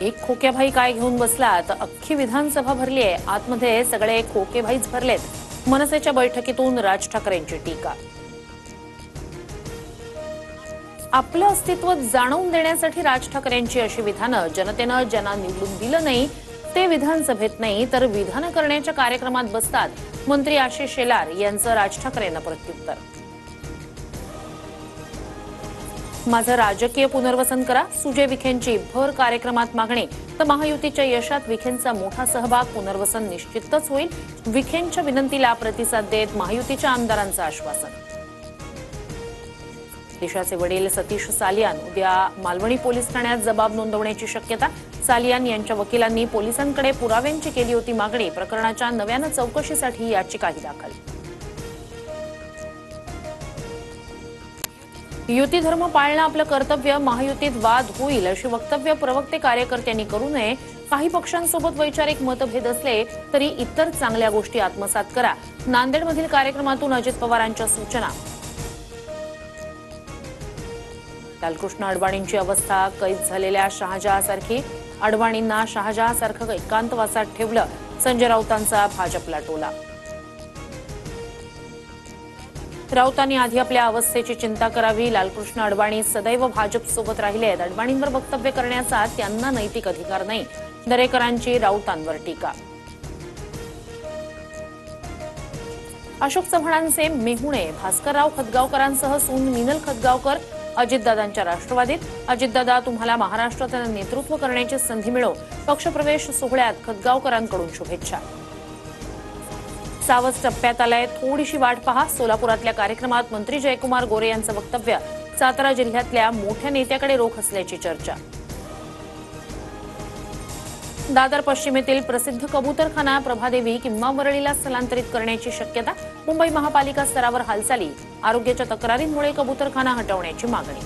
एक खोकेभाई काय घेऊन बसला तर अख्खी विधानसभा भरली आहे। आतमध्ये सगळे खोकेभाईच भरलेत। मनसेच्या बैठकीतून राज ठाकरेंची टीका। आपलं अस्तित्व जाणवून देण्यासाठी राज ठाकरेंची अशी विधानं। जनतेनं ज्यांना निवडून दिलं नाही ते विधानसभेत नाही तर विधान करण्याच्या कार्यक्रमात बसतात। मंत्री आशिष शेलार यांचं राज ठाकरेंना प्रत्युत्तर। माझं राजकीय पुनर्वसन करा, सुजय विखेंची भर कार्यक्रमात मागणी। तर महायुतीच्या यशात विखेंचा मोठा सहभाग, पुनर्वसन निश्चितच होईल। विखेंच्या विनंतीला प्रतिसाद देत महायुतीच्या आमदारांचं आश्वासन। देशाचे वडील सतीश सालियान उद्या मालवणी पोलीस ठाण्यात जबाब नोंदवण्याची शक्यता। सालियान यांच्या वकिलांनी पोलिसांकडे पुराव्यांची केली होती मागणी। प्रकरणाच्या नव्यानं चौकशीसाठी याचिकाही दाखल। युती धर्म पाळणं आपलं कर्तव्य, महायुतीत वाद होईल अशी वक्तव्य प्रवक्ते कार्यकर्त्यांनी करू नये। काही पक्षांसोबत वैचारिक मतभेद असले तरी इतर चांगल्या गोष्टी आत्मसात करा। नांदेडमधील कार्यक्रमातून अजित पवारांच्या सूचना। लालकृष्ण अडवाणींची अवस्था कैद झालेल्या शहाजहासारखी, अडवाणींना शहाजहासारखं एकांतवासात ठेवलं। संजय राऊतांचा भाजपला टोला। राऊतांनी आधी आपल्या अवस्थेची चिंता करावी। लालकृष्ण अडवाणी सदैव भाजपसोबत राहिले आहेत। अडवाणींवर वक्तव्य करण्याचा त्यांना नैतिक अधिकार नाही। दरेकरांची राऊतांवर टीका। अशोक चव्हाणांचे मेहुणे भास्करराव खतगावकरांसह सून मिनल खतगावकर अजितदादांच्या राष्ट्रवादीत। अजितदादा तुम्हाला महाराष्ट्रात नेतृत्व करण्याची संधी मिळो। पक्षप्रवेश सोहळ्यात खतगावकरांकडून शुभेच्छा। सावज टप्प्यात आलाय, थोडीशी वाट पहा। सोलापुरातल्या कार्यक्रमात मंत्री जयकुमार गोरे यांचं वक्तव्य। सातारा जिल्ह्यातल्या मोठ्या नेत्याकडे रोख असल्याची चर्चा। दादर पश्चिमेतील प्रसिद्ध कबूतरखाना प्रभादेवी किंवा वरळीला स्थलांतरित करण्याची शक्यता। मुंबई महापालिका स्तरावर हालचाली। आरोग्याच्या तक्रारींमुळे कबूतरखाना हटवण्याची मागणी।